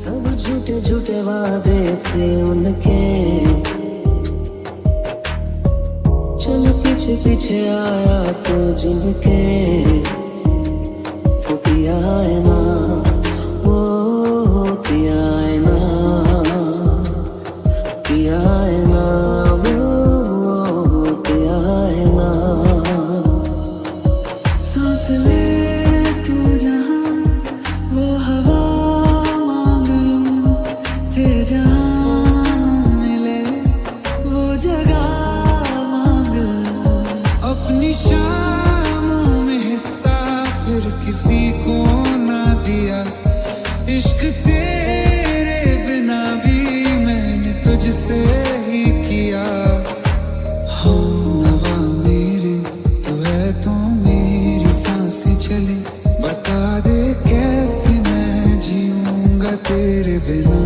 सब झूठे झूठे वादे थे उनके, चल पीछे पीछे आया तो जिनके, वो पिया है ना, वो पिया है ना, पिया है ना, वो पिया है ना। सांस ले तू जहाँ वो हवा मांग लूं, थे जहाँ मिले वो जगह मांग लूं। अपनी शामों में हिस्सा फिर किसी को ना दिया, इश्क तेरे बिना भी मैंने तुझसे ही किया। हम नवा मेरे तू है तो मेरी सांसें चले, बता दे कैसे मैं जीऊंगा तेरे बिना।